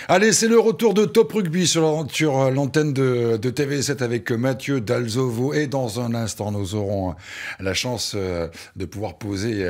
Allez, c'est le retour de Top Rugby sur l'antenne de TV7 avec Mathieu Dalzovo. Et dans un instant, nous aurons la chance de pouvoir poser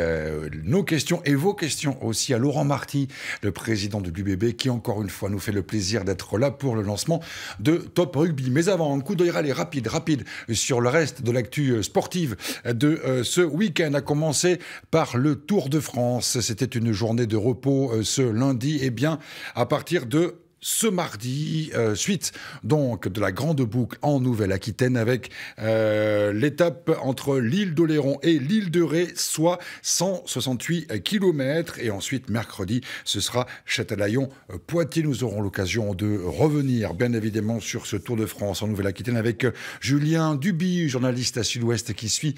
nos questions et vos questions aussi à Laurent Marty, le président de l'UBB, qui encore une fois nous fait le plaisir d'être là pour le lancement de Top Rugby. Mais avant, un coup d'œil rapide sur le reste de l'actu sportive de ce week-end, à commencer par le Tour de France. C'était une journée de repos ce lundi. Et bien, à partir de ce mardi, suite donc de la grande boucle en Nouvelle-Aquitaine avec l'étape entre l'île d'Oléron et l'île de Ré, soit 168 km. Et ensuite, mercredi, ce sera Châtelaillon-Poitiers. Nous aurons l'occasion de revenir, bien évidemment, sur ce Tour de France en Nouvelle-Aquitaine avec Julien Duby, journaliste à Sud-Ouest, qui suit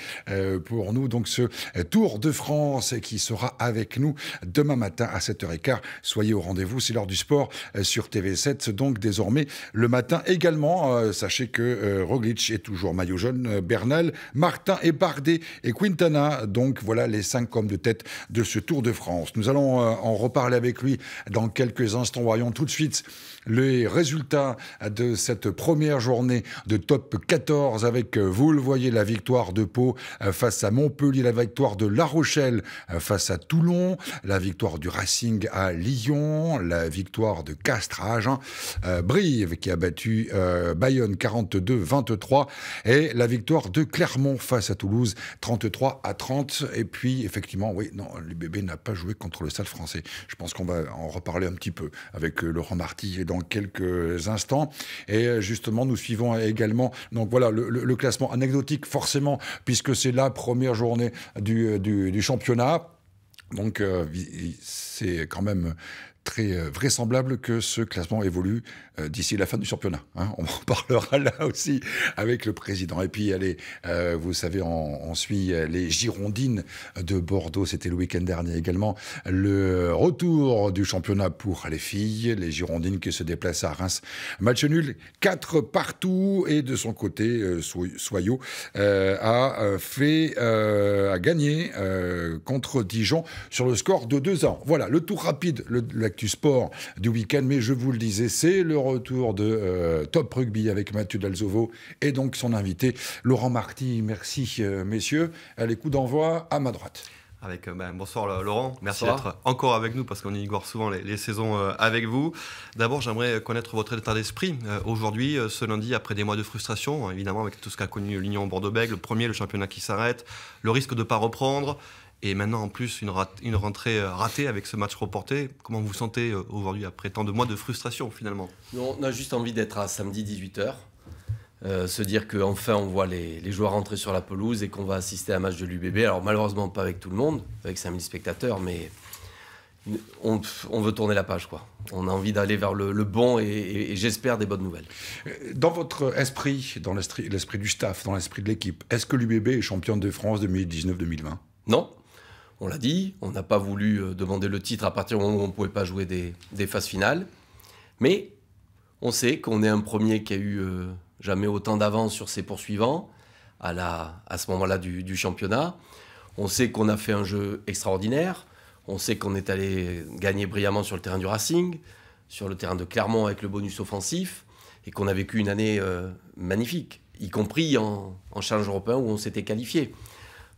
pour nous donc ce Tour de France, qui sera avec nous demain matin à 7h15. Soyez au rendez-vous, c'est l'heure du sport sur TV7, donc désormais le matin également. Sachez que Roglic est toujours maillot jaune, Bernal, Martin et Bardet et Quintana. Donc voilà les 5 hommes de tête de ce Tour de France. Nous allons en reparler avec lui dans quelques instants. Voyons tout de suite les résultats de cette première journée de top 14 avec, vous le voyez, la victoire de Pau face à Montpellier, la victoire de La Rochelle face à Toulon, la victoire du Racing à Lyon, la victoire de Castres à Agen, Brive qui a battu Bayonne 42-23 et la victoire de Clermont face à Toulouse 33-30. Et puis effectivement, oui, non, l'UBB n'a pas joué contre le Stade Français. Je pense qu'on va en reparler un petit peu avec Laurent Marty dans quelques instants. Et justement, nous suivons également donc voilà le classement anecdotique forcément, puisque c'est la première journée du championnat. Donc c'est quand même très vraisemblable que ce classement évolue d'ici la fin du championnat. Hein. On en parlera là aussi avec le président. Et puis, allez, vous savez, on suit les Girondines de Bordeaux. C'était le week-end dernier également. Le retour du championnat pour les filles. Les Girondines qui se déplacent à Reims. Match nul, 4 partout. Et de son côté, Soyaux a gagné contre Dijon sur le score de 2-1. Voilà, le tour rapide, l'actu sport du week-end. Mais je vous le disais, c'est le retour de Top Rugby avec Mathieu Dalzovo et donc son invité Laurent Marty. Merci messieurs. Les coups d'envoi à ma droite. Bonsoir Laurent, merci d'être encore avec nous parce qu'on inaugure souvent les saisons avec vous. D'abord, j'aimerais connaître votre état d'esprit aujourd'hui, ce lundi, après des mois de frustration, évidemment avec tout ce qu'a connu l'Union Bordeaux-Bègles, le premier, le championnat qui s'arrête, le risque de ne pas reprendre. Et maintenant, en plus, une rentrée ratée avec ce match reporté. Comment vous vous sentez aujourd'hui après tant de mois de frustration, finalement? On a juste envie d'être à samedi 18h. Se dire qu'enfin, on voit les joueurs rentrer sur la pelouse et qu'on va assister à un match de l'UBB. Alors, malheureusement, pas avec tout le monde, avec 5000 spectateurs, mais on veut tourner la page, quoi. On a envie d'aller vers le bon et j'espère des bonnes nouvelles. Dans votre esprit, dans l'esprit du staff, dans l'esprit de l'équipe, est-ce que l'UBB est championne de France 2019-2020? Non. On l'a dit, on n'a pas voulu demander le titre à partir du moment où on ne pouvait pas jouer des phases finales. Mais on sait qu'on est un premier qui a eu jamais autant d'avance sur ses poursuivants à ce moment-là du championnat. On sait qu'on a fait un jeu extraordinaire. On sait qu'on est allé gagner brillamment sur le terrain du Racing, sur le terrain de Clermont avec le bonus offensif, et qu'on a vécu une année magnifique, y compris en challenge européen où on s'était qualifié.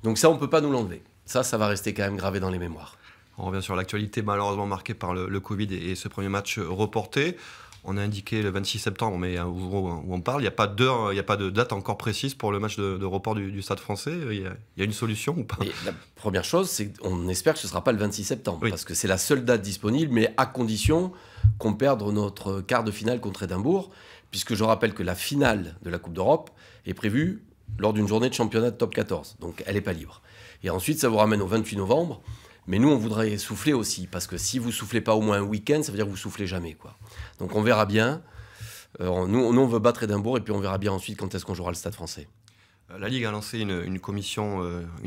Donc ça, on ne peut pas nous l'enlever. Ça va rester quand même gravé dans les mémoires. On revient sur l'actualité malheureusement marquée par le Covid et ce premier match reporté. On a indiqué le 26 septembre, mais où on parle, il n'y a pas d'heure, il n'y a pas de date encore précise pour le match de report du Stade Français. Il y a une solution ou pas? Et la première chose, c'est qu'on espère que ce ne sera pas le 26 septembre, oui. Parce que c'est la seule date disponible, mais à condition qu'on perde notre quart de finale contre Édimbourg, puisque je rappelle que la finale de la Coupe d'Europe est prévue lors d'une journée de championnat de top 14, donc elle n'est pas libre. Et ensuite, ça vous ramène au 28 novembre. Mais nous, on voudrait souffler aussi, parce que si vous soufflez pas au moins un week-end, ça veut dire que vous soufflez jamais, quoi. Donc on verra bien. Nous, on veut battre Édimbourg, et puis on verra bien ensuite quand est-ce qu'on jouera le Stade Français. La Ligue a lancé une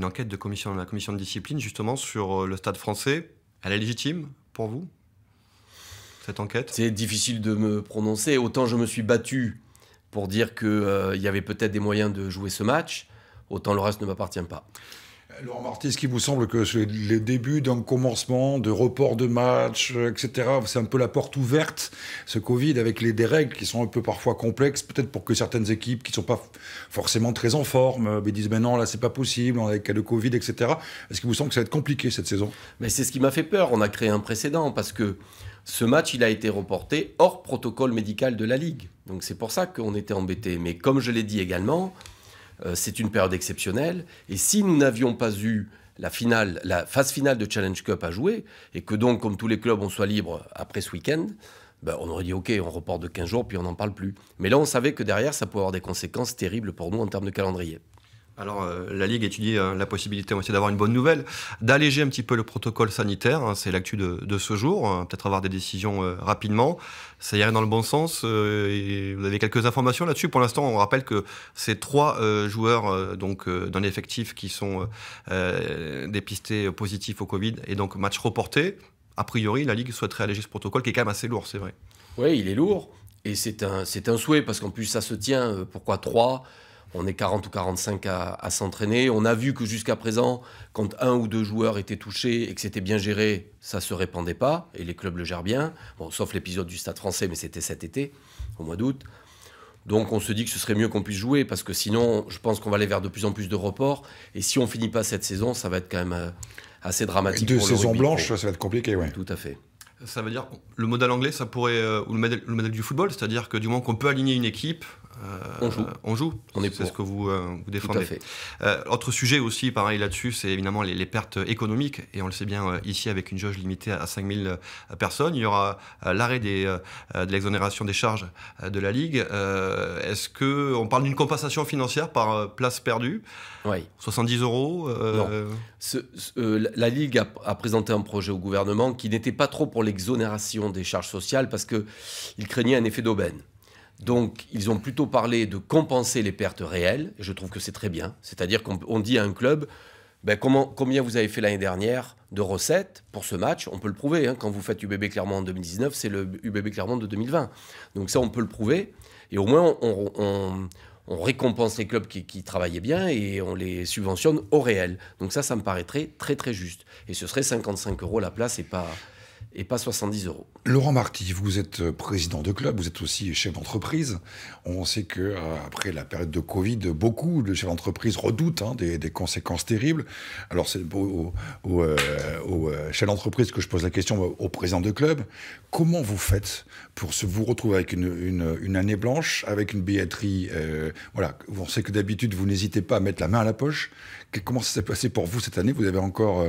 enquête de la commission de discipline, justement, sur le Stade Français. Elle est légitime pour vous, cette enquête? C'est difficile de me prononcer. Autant je me suis battu pour dire qu'il y avait peut-être des moyens de jouer ce match, autant le reste ne m'appartient pas. Laurent Marty, est-ce qu'il vous semble que c'est les débuts d'un commencement, de report de match, etc., c'est un peu la porte ouverte, ce Covid, avec des règles qui sont un peu parfois complexes, peut-être pour que certaines équipes qui ne sont pas forcément très en forme disent « mais non, là, c'est pas possible, on a des cas de Covid, etc. » Est-ce qu'il vous semble que ça va être compliqué cette saison? Mais c'est ce qui m'a fait peur. On a créé un précédent parce que ce match, il a été reporté hors protocole médical de la Ligue. Donc c'est pour ça qu'on était embêtés. Mais comme je l'ai dit également, c'est une période exceptionnelle. Et si nous n'avions pas eu la phase finale de Challenge Cup à jouer, et que donc, comme tous les clubs, on soit libre après ce week-end, ben, on aurait dit, OK, on reporte de 15 jours, puis on n'en parle plus. Mais là, on savait que derrière, ça pouvait avoir des conséquences terribles pour nous en termes de calendrier. Alors, la Ligue étudie la possibilité aussi d'avoir une bonne nouvelle, d'alléger un petit peu le protocole sanitaire. Hein, c'est l'actu de ce jour. Hein, peut-être avoir des décisions rapidement. Ça irait dans le bon sens. Et vous avez quelques informations là-dessus. Pour l'instant, on rappelle que c'est 3 joueurs d'un effectif qui sont dépistés positifs au Covid et donc match reporté. A priori, la Ligue souhaiterait alléger ce protocole qui est quand même assez lourd, c'est vrai. Oui, il est lourd. Et c'est un souhait parce qu'en plus, ça se tient. Pourquoi 3 ? On est 40 ou 45 à s'entraîner. On a vu que jusqu'à présent, quand 1 ou 2 joueurs étaient touchés et que c'était bien géré, ça ne se répandait pas. Et les clubs le gèrent bien. Bon, sauf l'épisode du Stade français, mais c'était cet été, au mois d'août. Donc on se dit que ce serait mieux qu'on puisse jouer, parce que sinon, je pense qu'on va aller vers de plus en plus de reports. Et si on ne finit pas cette saison, ça va être quand même assez dramatique. 2 saisons blanches, ça va être compliqué, oui. Tout à fait. Ça veut dire le modèle anglais, ça pourrait, ou le modèle du football, c'est-à-dire que du moment qu'on peut aligner une équipe, on joue. C'est ce que vous défendez. Tout à fait. Autre sujet aussi, pareil là-dessus, c'est évidemment les pertes économiques. Et on le sait bien ici, avec une jauge limitée à 5000 personnes. Il y aura l'arrêt de l'exonération des charges de la Ligue. Est-ce qu'on parle d'une compensation financière par place perdue? Oui. 70 €. Non. La Ligue a présenté un projet au gouvernement qui n'était pas trop pour l'exonération des charges sociales parce qu'il craignait un effet d'aubaine. Donc, ils ont plutôt parlé de compenser les pertes réelles, et je trouve que c'est très bien. C'est-à-dire qu'on dit à un club, ben, combien vous avez fait l'année dernière de recettes pour ce match? On peut le prouver. Hein. Quand vous faites UBB Clermont en 2019, c'est le UBB Clermont de 2020. Donc ça, on peut le prouver. Et au moins, on récompense les clubs qui travaillaient bien et on les subventionne au réel. Donc ça me paraîtrait très, très juste. Et ce serait 55 € la place et pas 70 €. Laurent Marty, vous êtes président de club, vous êtes aussi chef d'entreprise. On sait que après la période de Covid, beaucoup de chefs d'entreprise redoutent des conséquences terribles. Alors c'est au chef d'entreprise que je pose la question, au président de club. Comment vous faites pour vous retrouver avec une année blanche, avec une billetterie voilà, on sait que d'habitude vous n'hésitez pas à mettre la main à la poche. Comment ça s'est passé pour vous cette année? Vous avez encore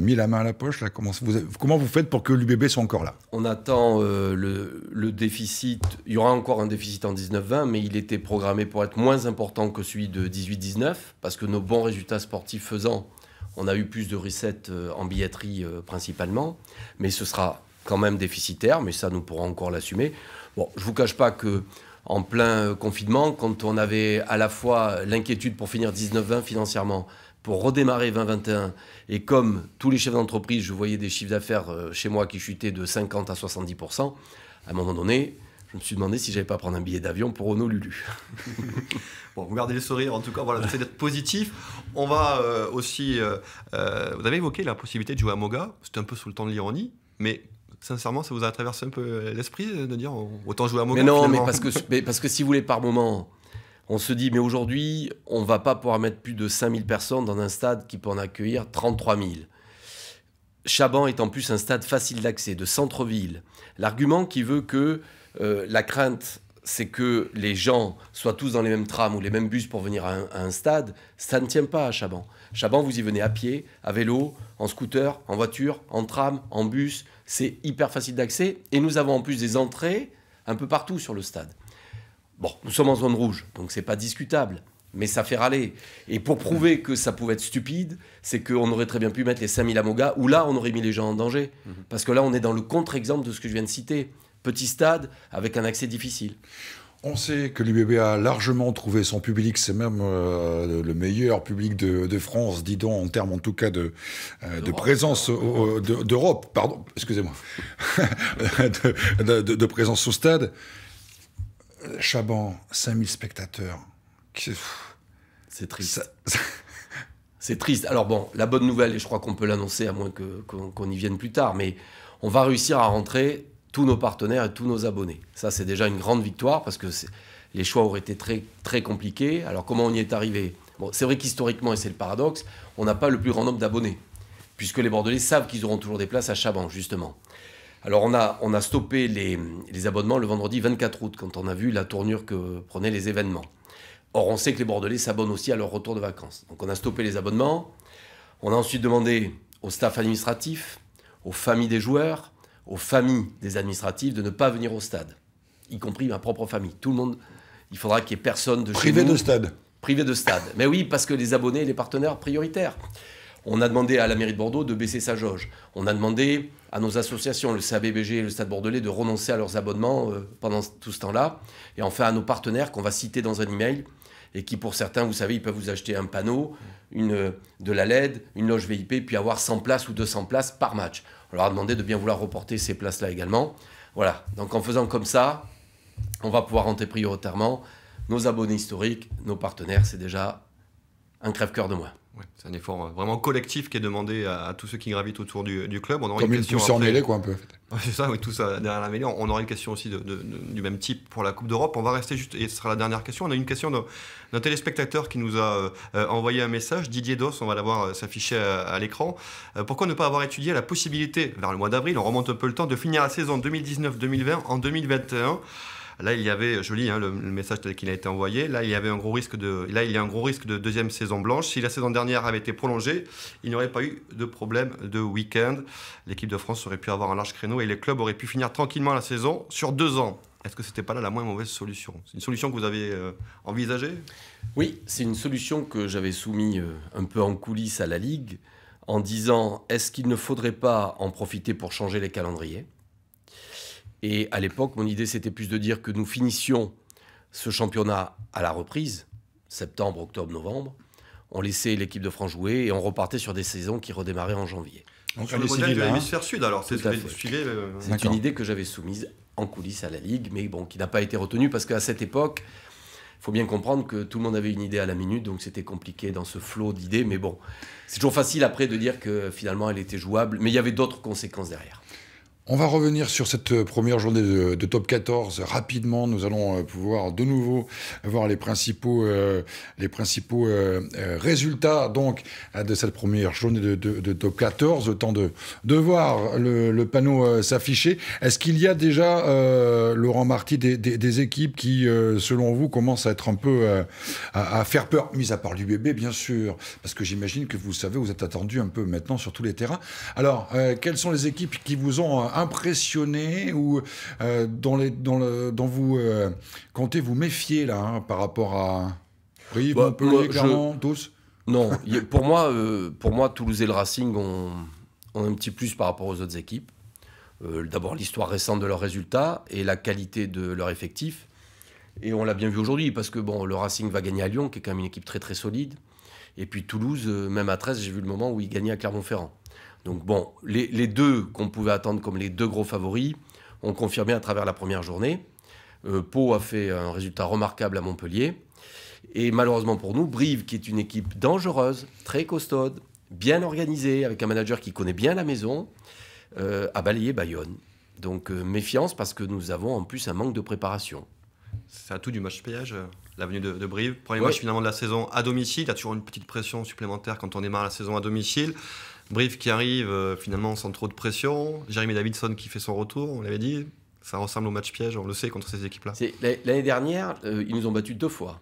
mis la main à la poche là. Comment vous faites pour que l'UBB soit encore là? On attend le déficit. Il y aura encore un déficit en 19-20, mais il était programmé pour être moins important que celui de 18-19, parce que nos bons résultats sportifs faisant, on a eu plus de recettes en billetterie principalement, mais ce sera quand même déficitaire, mais ça nous pourrons encore l'assumer. Bon, je ne vous cache pas que en plein confinement, quand on avait à la fois l'inquiétude pour finir 19-20 financièrement, pour redémarrer 20-21, et comme tous les chefs d'entreprise, je voyais des chiffres d'affaires chez moi qui chutaient de 50 à 70%, à un moment donné, je me suis demandé si j'allais pas prendre un billet d'avion pour Honolulu. Bon, vous gardez le sourire, en tout cas, voilà, j'essaie d'être positif. On va aussi... vous avez évoqué la possibilité de jouer à Moga, c'était un peu sous le temps de l'ironie, mais... Sincèrement, ça vous a traversé un peu l'esprit de dire autant jouer à Moga? Mais non, mais parce que si vous voulez, par moment, on se dit, mais aujourd'hui, on ne va pas pouvoir mettre plus de 5000 personnes dans un stade qui peut en accueillir 33 000. Chaban est en plus un stade facile d'accès, de centre-ville. L'argument qui veut que la crainte, c'est que les gens soient tous dans les mêmes trams ou les mêmes bus pour venir à un stade, ça ne tient pas à Chaban. Chaban, vous y venez à pied, à vélo, en scooter, en voiture, en tram, en bus. C'est hyper facile d'accès. Et nous avons en plus des entrées un peu partout sur le stade. Bon, nous sommes en zone rouge, donc c'est pas discutable. Mais ça fait râler. Et pour prouver que ça pouvait être stupide, c'est qu'on aurait très bien pu mettre les 5000 à Moga, où là, on aurait mis les gens en danger. Parce que là, on est dans le contre-exemple de ce que je viens de citer. Petit stade avec un accès difficile. On sait que l'UBB a largement trouvé son public, c'est même le meilleur public de France, dis donc, en termes en tout cas de présence d'Europe, pardon, excusez-moi, de présence au stade. Chaban, 5000 spectateurs. C'est triste. C'est triste. Alors bon, la bonne nouvelle, et je crois qu'on peut l'annoncer à moins qu'on y vienne plus tard, mais on va réussir à rentrer tous nos partenaires et tous nos abonnés. Ça, c'est déjà une grande victoire parce que les choix auraient été très, très compliqués. Alors comment on y est arrivé? Bon, c'est vrai qu'historiquement, et c'est le paradoxe, on n'a pas le plus grand nombre d'abonnés, puisque les Bordelais savent qu'ils auront toujours des places à Chaban, justement. Alors on a stoppé les abonnements le vendredi 24 août, quand on a vu la tournure que prenaient les événements. Or, on sait que les Bordelais s'abonnent aussi à leur retour de vacances. Donc on a stoppé les abonnements. On a ensuite demandé au staff administratif, aux familles des joueurs, aux familles des administratifs de ne pas venir au stade, y compris ma propre famille. Tout le monde, il faudra qu'il n'y ait personne de chez nous. Privé de stade. Privé de stade. Mais oui, parce que les abonnés et les partenaires prioritaires. On a demandé à la mairie de Bordeaux de baisser sa jauge. On a demandé à nos associations, le CABBG et le Stade Bordelais, de renoncer à leurs abonnements pendant tout ce temps-là. Et enfin à nos partenaires qu'on va citer dans un email et qui, pour certains, vous savez, ils peuvent vous acheter un panneau, de la LED, une loge VIP, puis avoir 100 places ou 200 places par match. On leur a demandé de bien vouloir reporter ces places-là également. Voilà, donc en faisant comme ça, on va pouvoir rentrer prioritairement nos abonnés historiques, nos partenaires. C'est déjà un crève-cœur de moins. Ouais, c'est un effort vraiment collectif qui est demandé à tous ceux qui gravitent autour du club. On aura Comme une poussée en mêlée, quoi, un peu. Ouais, c'est ça, oui, tout ça derrière la mêlée. On aura une question aussi du même type pour la Coupe d'Europe. On va rester juste, et ce sera la dernière question. On a une question d'un téléspectateur qui nous a envoyé un message, Didier Dos, on va la voir s'afficher à l'écran. Pourquoi ne pas avoir étudié la possibilité, vers le mois d'avril, on remonte un peu le temps, de finir la saison 2019-2020 en 2021? Là, il y avait, je lis le message tel qu'il a été envoyé, là, il y a un gros risque de deuxième saison blanche. Si la saison dernière avait été prolongée, il n'y aurait pas eu de problème de week-end. L'équipe de France aurait pu avoir un large créneau et les clubs auraient pu finir tranquillement la saison sur 2 ans. Est-ce que ce n'était pas là la moins mauvaise solution? C'est une solution que vous avez envisagée? Oui, c'est une solution que j'avais soumise un peu en coulisses à la Ligue, en disant, est-ce qu'il ne faudrait pas en profiter pour changer les calendriers? Et à l'époque, mon idée, c'était plus de dire que nous finissions ce championnat à la reprise, septembre, octobre, novembre. On laissait l'équipe de France jouer et on repartait sur des saisons qui redémarraient en janvier. Donc sur le modèle de l'hémisphère sud, alors c'est ce que vous suivez. C'est une idée que j'avais soumise en coulisses à la Ligue, mais bon, qui n'a pas été retenue parce qu'à cette époque, il faut bien comprendre que tout le monde avait une idée à la minute, donc c'était compliqué dans ce flot d'idées. Mais bon, c'est toujours facile après de dire que finalement elle était jouable, mais il y avait d'autres conséquences derrière. On va revenir sur cette première journée de Top 14 rapidement. Nous allons pouvoir de nouveau voir les principaux résultats donc de cette première journée de Top 14. Le temps de voir le panneau s'afficher. Est-ce qu'il y a déjà, Laurent Marty, des équipes qui, selon vous, commencent à être un peu à faire peur, mis à part l'UBB, bien sûr, parce que j'imagine que vous savez, vous êtes attendu un peu maintenant sur tous les terrains. Alors, quelles sont les équipes qui vous ont impressionné ou dont vous comptez vous méfier là par rapport à Brive, Montpellier, Clermont, tous? Non, pour moi, Toulouse et le Racing ont un petit plus par rapport aux autres équipes. D'abord l'histoire récente de leurs résultats et la qualité de leur effectif. Et on l'a bien vu aujourd'hui parce que bon, le Racing va gagner à Lyon, qui est quand même une équipe très très solide. Et puis Toulouse, même à 13, j'ai vu le moment où il gagnait à Clermont-Ferrand. Donc bon, les deux qu'on pouvait attendre comme les deux gros favoris ont confirmé à travers la première journée. Pau a fait un résultat remarquable à Montpellier. Et malheureusement pour nous, Brive, qui est une équipe dangereuse, très costaude, bien organisée, avec un manager qui connaît bien la maison, a balayé Bayonne. Donc méfiance parce que nous avons en plus un manque de préparation. C'est à tout du match péage, la venue de Brive. Premier match finalement de la saison à domicile. Il y a toujours une petite pression supplémentaire quand on démarre la saison à domicile. Brive qui arrive finalement sans trop de pression. Jérémy Davidson qui fait son retour, on l'avait dit. Ça ressemble au match piège, on le sait, contre ces équipes-là. L'année dernière, ils nous ont battus 2 fois.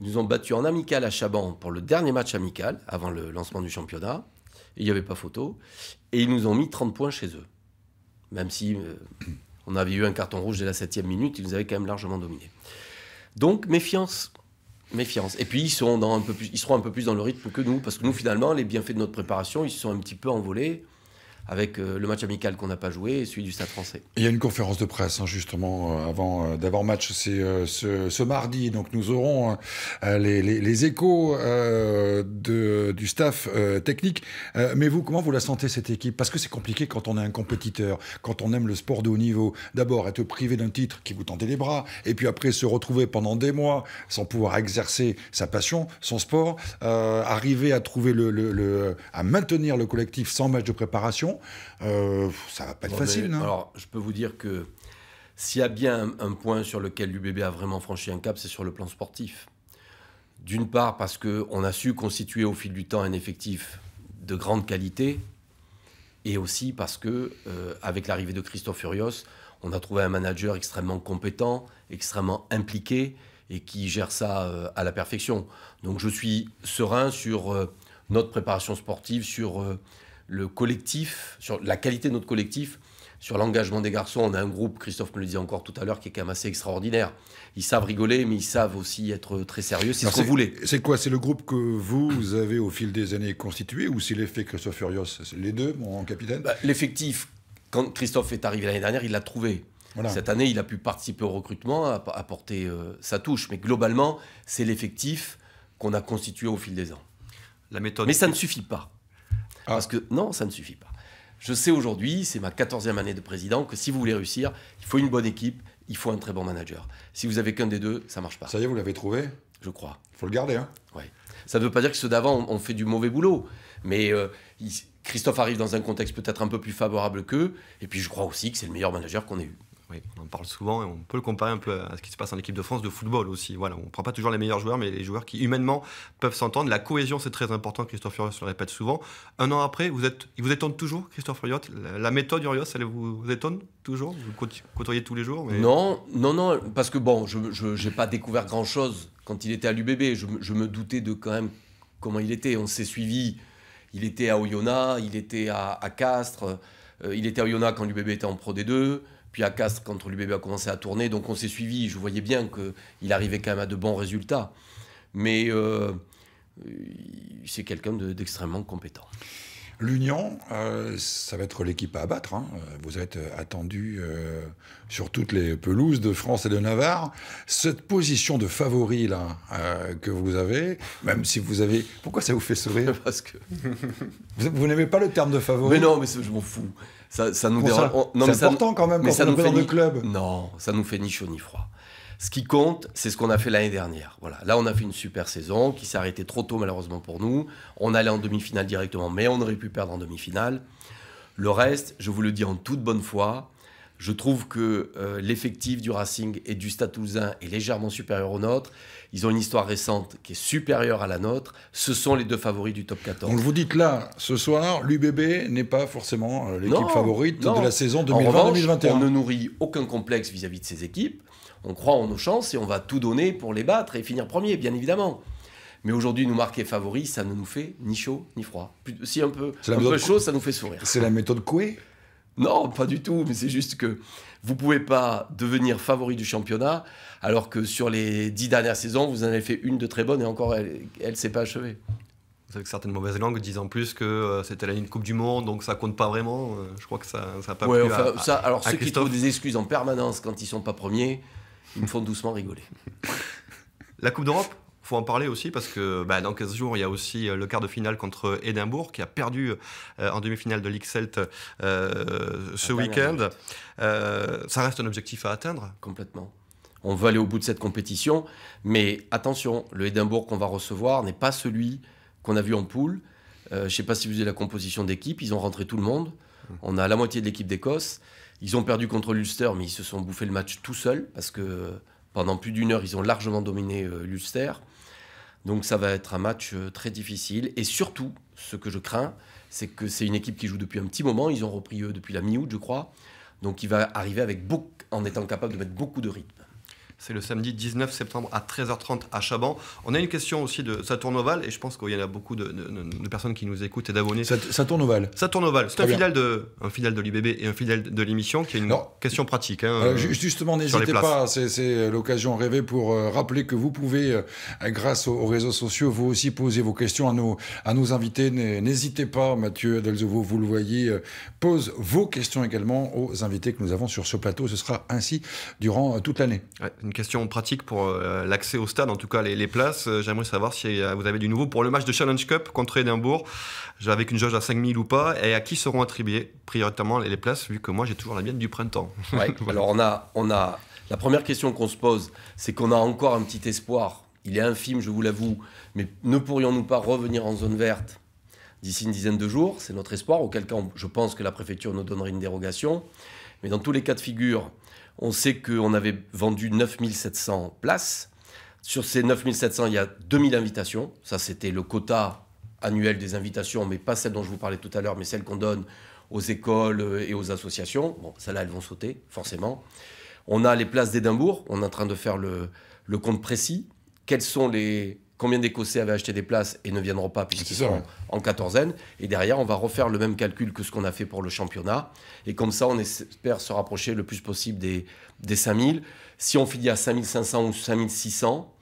Ils nous ont battus en amical à Chaban pour le dernier match amical, avant le lancement du championnat. Il n'y avait pas photo. Et ils nous ont mis 30 points chez eux. Même si on avait eu un carton rouge dès la 7e minute, ils nous avaient quand même largement dominés. Donc, méfiance. Méfiance. Et puis, ils seront un peu plus dans le rythme que nous, parce que nous, finalement, les bienfaits de notre préparation, ils se sont un petit peu envolés avec le match amical qu'on n'a pas joué et celui du Stade Français. Il y a une conférence de presse, hein, justement, avant d'avant-match, c'est ce mardi. Donc nous aurons les échos du staff technique. Mais vous, comment vous la sentez, cette équipe? Parce que c'est compliqué quand on est un compétiteur, quand on aime le sport de haut niveau. D'abord, être privé d'un titre qui vous tendait les bras, et puis après se retrouver pendant des mois sans pouvoir exercer sa passion, son sport, arriver à trouver à maintenir le collectif sans match de préparation. Ça va pas être facile, non? Alors, je peux vous dire que s'il y a bien un point sur lequel l'UBB a vraiment franchi un cap, c'est sur le plan sportif. D'une part, parce qu'on a su constituer au fil du temps un effectif de grande qualité, et aussi parce que, avec l'arrivée de Christophe Furios, on a trouvé un manager extrêmement compétent, extrêmement impliqué, et qui gère ça à la perfection. Donc je suis serein sur notre préparation sportive, sur le collectif, sur la qualité de notre collectif, sur l'engagement des garçons. On a un groupe, Christophe me le disait encore tout à l'heure, qui est quand même assez extraordinaire. Ils savent rigoler, mais ils savent aussi être très sérieux. C'est ce qu'on voulait. C'est quoi? C'est le groupe que vous avez au fil des années constitué, ou c'est l'effet Christophe Furios? Les deux, mon capitaine? L'effectif, quand Christophe est arrivé l'année dernière, il l'a trouvé. Voilà. Cette année, il a pu participer au recrutement, apporter sa touche. Mais globalement, c'est l'effectif qu'on a constitué au fil des ans. La méthode. Mais ça ne suffit pas. Parce que non, ça ne suffit pas. Je sais aujourd'hui, c'est ma 14e année de président, que si vous voulez réussir, il faut une bonne équipe, il faut un très bon manager. Si vous avez qu'un des deux, ça ne marche pas. Ça y est, vous l'avez trouvé? Je crois. Il faut le garder, hein? Oui. Ça ne veut pas dire que ceux d'avant ont fait du mauvais boulot. Mais Christophe arrive dans un contexte peut-être un peu plus favorable qu'eux. Et puis je crois aussi que c'est le meilleur manager qu'on ait eu. Oui, on en parle souvent et on peut le comparer un peu à ce qui se passe en équipe de France de football aussi. Voilà, on ne prend pas toujours les meilleurs joueurs, mais les joueurs qui humainement peuvent s'entendre. La cohésion, c'est très important, Christophe Furios le répète souvent. Un an après, il vous étonne toujours, Christophe Furios? La méthode Furios, elle vous étonne toujours? Vous le côtoyez tous les jours? Mais... Non, parce que bon, je n'ai pas découvert grand-chose quand il était à l'UBB. Je me doutais de quand même comment il était. On s'est suivis. Il était à Oyonnax, il était à Castres, il était à Oyonnax quand l'UBB était en Pro D2. Puis à Castres, quand l'UBB a commencé à tourner, donc on s'est suivis. Je voyais bien qu'il arrivait quand même à de bons résultats. Mais c'est quelqu'un d'extrêmement compétent. L'Union, ça va être l'équipe à abattre, hein. Vous êtes attendu sur toutes les pelouses de France et de Navarre. Cette position de favori là, que vous avez, même si vous avez... Pourquoi ça vous fait sourire? Parce que... Vous n'aimez pas le terme de favori? Mais non, mais je m'en fous. Ça nous dérange. C'est important quand même quand on est dans le club. Non, ça nous fait ni chaud ni froid. Ce qui compte, c'est ce qu'on a fait l'année dernière. Voilà. Là, on a fait une super saison qui s'est arrêtée trop tôt, malheureusement pour nous. On allait en demi-finale directement, mais on aurait pu perdre en demi-finale. Le reste, je vous le dis en toute bonne foi, je trouve que l'effectif du Racing et du Stade Toulousain est légèrement supérieur au nôtre. Ils ont une histoire récente qui est supérieure à la nôtre. Ce sont les deux favoris du top 14. Donc vous dites là, ce soir, l'UBB n'est pas forcément l'équipe favorite de la saison 2020-2021. On ne nourrit aucun complexe vis-à-vis de ces équipes. On croit en nos chances et on va tout donner pour les battre et finir premier, bien évidemment. Mais aujourd'hui, nous marquer favoris, ça ne nous fait ni chaud ni froid. Si un peu chaud, ça nous fait sourire. C'est la méthode Coué? Non, pas du tout, mais c'est juste que vous ne pouvez pas devenir favori du championnat alors que sur les 10 dernières saisons, vous en avez fait une de très bonne et encore, elle ne s'est pas achevée. Vous savez que certaines mauvaises langues disent en plus que c'était l'année de Coupe du Monde, donc ça compte pas vraiment. Je crois que ça n'a pas plu alors à ceux qui trouvent des excuses en permanence quand ils ne sont pas premiers, ils me font doucement rigoler. La Coupe d'Europe, il faut en parler aussi parce que dans 15 jours, il y a aussi le quart de finale contre Édimbourg qui a perdu en demi-finale de l'X-Celt ce week-end. Ça reste un objectif à atteindre? Complètement. On veut aller au bout de cette compétition, mais attention, le Édimbourg qu'on va recevoir n'est pas celui qu'on a vu en poule. Je ne sais pas si vous avez la composition d'équipe, ils ont rentré tout le monde. On a la moitié de l'équipe d'Écosse. Ils ont perdu contre l'Ulster, mais ils se sont bouffés le match tout seuls parce que pendant plus d'une heure, ils ont largement dominé l'Ulster. Donc ça va être un match très difficile. Et surtout, ce que je crains, c'est que c'est une équipe qui joue depuis un petit moment. Ils ont repris eux depuis la mi-août, je crois. Donc il va arriver en étant capable de mettre beaucoup de rythme. C'est le samedi 19 septembre à 13h30 à Chaban. On a une question aussi de Saturn Oval et je pense qu'il y en a beaucoup de personnes qui nous écoutent et d'abonnés. Saturn Oval. Saturn Oval, c'est un fidèle de l'IBB et un fidèle de l'émission qui a une question pratique. Justement, n'hésitez pas, c'est l'occasion rêvée pour rappeler que vous pouvez, grâce aux réseaux sociaux, vous aussi poser vos questions à nos invités. N'hésitez pas, Mathieu Dalzovo, vous le voyez, pose vos questions également aux invités que nous avons sur ce plateau. Ce sera ainsi durant toute l'année. Ouais, une question pratique pour l'accès au stade, en tout cas les places. J'aimerais savoir si vous avez du nouveau pour le match de Challenge Cup contre Édimbourg, avec une jauge à 5000 ou pas, et à qui seront attribuées prioritairement les places, vu que moi j'ai toujours la mienne du printemps. Ouais, alors on a la première question qu'on se pose, c'est qu'on a encore un petit espoir. Il est infime, je vous l'avoue, mais ne pourrions-nous pas revenir en zone verte d'ici une dizaine de jours? C'est notre espoir, auquel cas je pense que la préfecture nous donnerait une dérogation. Mais dans tous les cas de figure, on sait qu'on avait vendu 9700 places. Sur ces 9700, il y a 2000 invitations. Ça, c'était le quota annuel des invitations, mais pas celle dont je vous parlais tout à l'heure, mais celle qu'on donne aux écoles et aux associations. Bon, celles-là, elles vont sauter, forcément. On a les places d'Édimbourg. On est en train de faire le compte précis. Combien d'Écossais avaient acheté des places et ne viendront pas puisqu'ils sont en quatorzaine. Et derrière, on va refaire le même calcul que ce qu'on a fait pour le championnat. Et comme ça, on espère se rapprocher le plus possible des 5000. Si on finit à 5500 ou 5600,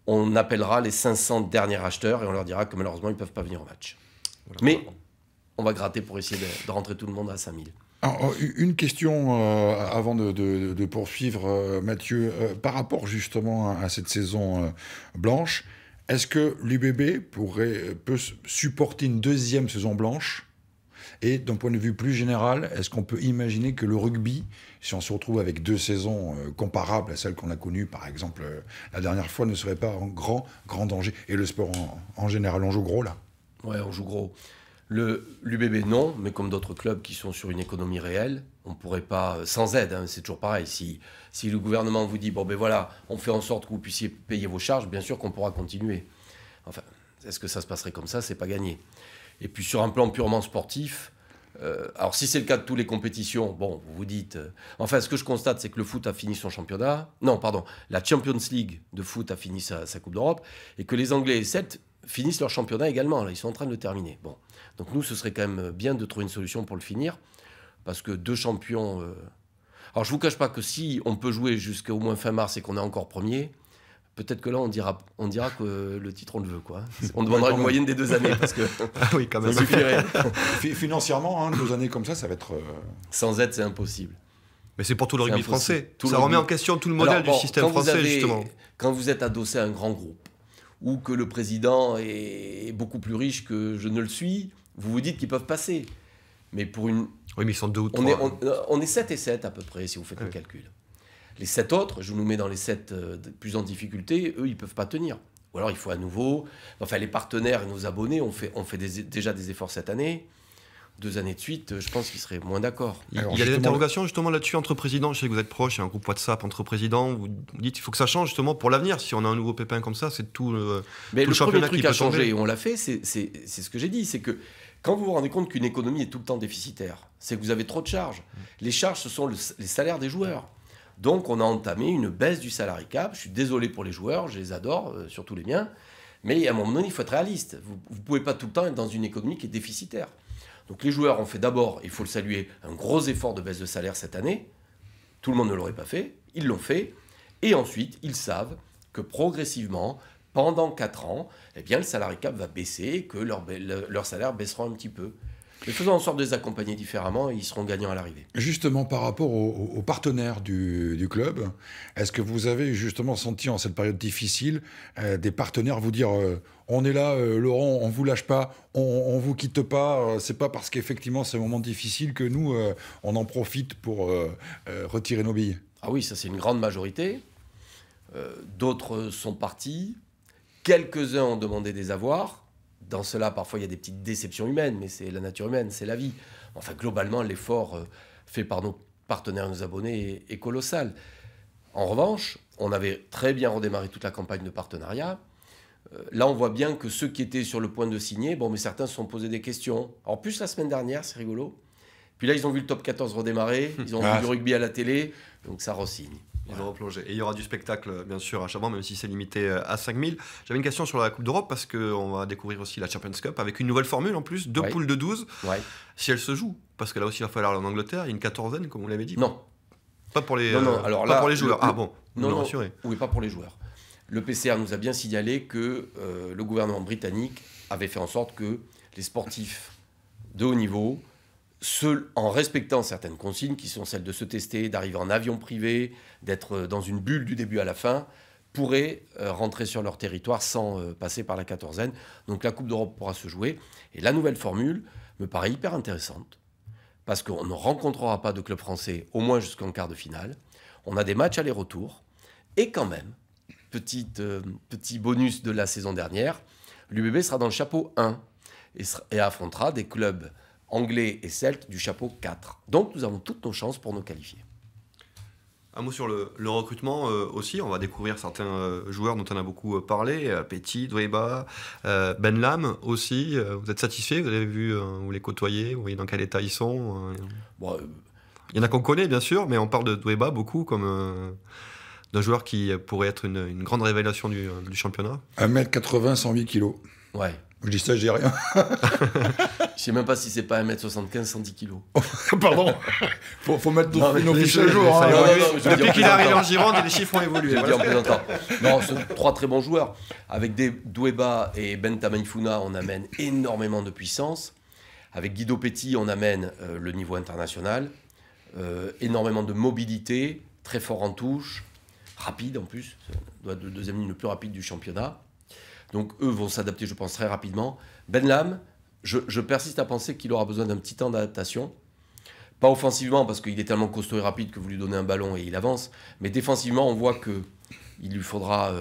on appellera les 500 derniers acheteurs et on leur dira que malheureusement, ils ne peuvent pas venir au match. Voilà. Mais on va gratter pour essayer de rentrer tout le monde à 5000. Alors, une question avant de poursuivre, Mathieu, par rapport justement à cette saison blanche. Est-ce que l'UBB peut supporter une deuxième saison blanche? Et d'un point de vue plus général, est-ce qu'on peut imaginer que le rugby, si on se retrouve avec deux saisons comparables à celles qu'on a connues, par exemple, la dernière fois, ne serait pas en grand danger? Et le sport en général, on joue gros là? Ouais, on joue gros. L'UBB, non, mais comme d'autres clubs qui sont sur une économie réelle, on ne pourrait pas, sans aide, c'est toujours pareil. Si le gouvernement vous dit, bon ben voilà, on fait en sorte que vous puissiez payer vos charges, bien sûr qu'on pourra continuer. Enfin, est-ce que ça se passerait comme ça? C'est pas gagné. Et puis sur un plan purement sportif, alors si c'est le cas de toutes les compétitions, bon, vous vous dites... enfin, ce que je constate, c'est que le foot a fini son championnat. Non, pardon, la Champions League de foot a fini sa Coupe d'Europe, et que les Anglais et les Celtes finissent leur championnat également. Là, ils sont en train de le terminer. Bon. Donc nous, ce serait quand même bien de trouver une solution pour le finir, parce que deux champions... Alors je ne vous cache pas que si on peut jouer jusqu'au moins fin mars et qu'on est encore premier, peut-être que là, on dira que le titre, on le veut, quoi. On demandera une moyenne des 2 années, parce que oui, quand même. Ça suffirait. Financièrement, 2 années comme ça va être... Sans aide, c'est impossible. Mais c'est pour tout le rugby français. Ça remet en question tout le modèle du système français, justement. Quand vous êtes adossé à un grand groupe, ou que le président est beaucoup plus riche que je ne le suis, vous vous dites qu'ils peuvent passer. Mais pour une... Oui, mais ils sont 2 ou 3. On est 7 et 7 à peu près, si vous faites le calcul. Les 7 autres, je nous mets dans les 7 plus en difficulté, eux, ils ne peuvent pas tenir. Ou alors, il faut à nouveau... Enfin, les partenaires et nos abonnés ont fait déjà des efforts cette année. 2 années de suite, je pense qu'ils seraient moins d'accord. Il y a des interrogations justement là-dessus entre présidents. Je sais que vous êtes proches, il y a un groupe WhatsApp entre présidents. Vous dites qu'il faut que ça change justement pour l'avenir. Si on a un nouveau pépin comme ça, c'est tout Mais tout le premier truc qui à peut changer, changer. et on l'a fait, c'est ce que j'ai dit, c'est que quand vous vous rendez compte qu'une économie est tout le temps déficitaire, c'est que vous avez trop de charges. Les charges, ce sont les salaires des joueurs. Donc on a entamé une baisse du salarié cap. Je suis désolé pour les joueurs, je les adore, surtout les miens. Mais à un moment donné, il faut être réaliste. Vous ne pouvez pas tout le temps être dans une économie qui est déficitaire. Donc les joueurs ont fait d'abord, il faut le saluer, un gros effort de baisse de salaire cette année. Tout le monde ne l'aurait pas fait, ils l'ont fait. Et ensuite, ils savent que progressivement, pendant 4 ans, eh bien, le salarié cap va baisser et que leur salaire baissera un petit peu. Mais faisons en sorte de les accompagner différemment et ils seront gagnants à l'arrivée. Justement, par rapport aux partenaires du club, est-ce que vous avez justement senti en cette période difficile des partenaires vous dire on est là, Laurent, on ne vous lâche pas, on ne vous quitte pas, c'est pas parce qu'effectivement c'est un moment difficile que nous, on en profite pour retirer nos billes? Ah oui, ça c'est une grande majorité. D'autres sont partis. Quelques-uns ont demandé des avoirs. Dans cela, parfois, il y a des petites déceptions humaines, mais c'est la nature humaine, c'est la vie. Enfin, globalement, l'effort fait par nos partenaires et nos abonnés est colossal. En revanche, on avait très bien redémarré toute la campagne de partenariat. Là, on voit bien que ceux qui étaient sur le point de signer, bon, mais certains se sont posés des questions. En plus, la semaine dernière, c'est rigolo. Puis là, ils ont vu le top 14 redémarrer, ils ont vu du rugby à la télé, donc ça re-signe. Ils ont replongé. Et il y aura du spectacle, bien sûr, à Chaban, même si c'est limité à 5000. J'avais une question sur la Coupe d'Europe, parce qu'on va découvrir aussi la Champions Cup, avec une nouvelle formule en plus, 2 poules de 12. Ouais. Si elle se joue, parce que là aussi, il va falloir aller en Angleterre, il y a une quatorzaine, comme vous l'avez dit. Non. Pas pour les, Alors pas là, pour les joueurs. Ah bon, non, non, rassurez. oui, pas pour les joueurs. Le PCR nous a bien signalé que le gouvernement britannique avait fait en sorte que les sportifs de haut niveau, en respectant certaines consignes qui sont celles de se tester, d'arriver en avion privé, d'être dans une bulle du début à la fin, pourraient rentrer sur leur territoire sans passer par la quatorzaine. Donc la Coupe d'Europe pourra se jouer. Et la nouvelle formule me paraît hyper intéressante, parce qu'on ne rencontrera pas de club français, au moins jusqu'en quart de finale. On a des matchs aller-retour. Et quand même, petit bonus de la saison dernière, l'UBB sera dans le chapeau 1 et affrontera des clubs anglais et celtes du chapeau 4. Donc nous avons toutes nos chances pour nous qualifier. Un mot sur le recrutement aussi. On va découvrir certains joueurs dont on a beaucoup parlé. Petit, Dweba, Ben Lam aussi. Vous êtes satisfait? Vous avez vu, vous les côtoyez? Vous voyez dans quel état ils sont? Bon, il y en a qu'on connaît, bien sûr, mais on parle de Dweba beaucoup comme d'un joueur qui pourrait être une grande révélation du championnat. 1m80, 108 kg. Ouais. Je dis ça, je dis rien. Je sais même pas si c'est pas 1m75, 110 kg. Pardon. Faut mettre nos fiches à jour. Depuis qu'il est arrivé en Gironde, les chiffres ont évolué. Non, ce sont 3 très bons joueurs. Avec Dweba et Ben Tamanifuna, on amène énormément de puissance. Avec Guido Petit, on amène le niveau international. Énormément de mobilité, très fort en touche, rapide en plus. Ça doit être le deuxième ligne le plus rapide du championnat. Donc eux vont s'adapter, je pense, très rapidement. Ben Lam, je persiste à penser qu'il aura besoin d'un petit temps d'adaptation. Pas offensivement, parce qu'il est tellement costaud et rapide que vous lui donnez un ballon et il avance. Mais défensivement, on voit qu'il lui faudra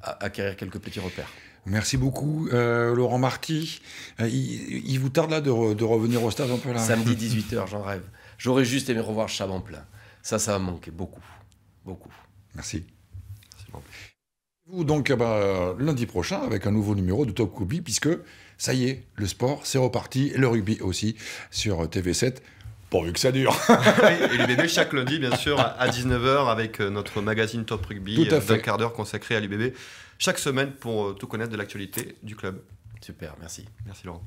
acquérir quelques petits repères. Merci beaucoup, Laurent Marty. Il vous tarde là de revenir au stade un peu là. Samedi 18h, j'en rêve. J'aurais juste aimé revoir Chaban plein. Ça va me manquer beaucoup. Beaucoup. Merci. Vous donc lundi prochain avec un nouveau numéro de Top Rugby, puisque ça y est, le sport c'est reparti, et le rugby aussi sur TV7, pourvu que ça dure. Et l'UBB chaque lundi bien sûr à 19h avec notre magazine Top Rugby d'un quart d'heure consacré à l'UBB chaque semaine pour tout connaître de l'actualité du club. Super, merci. Merci Laurent.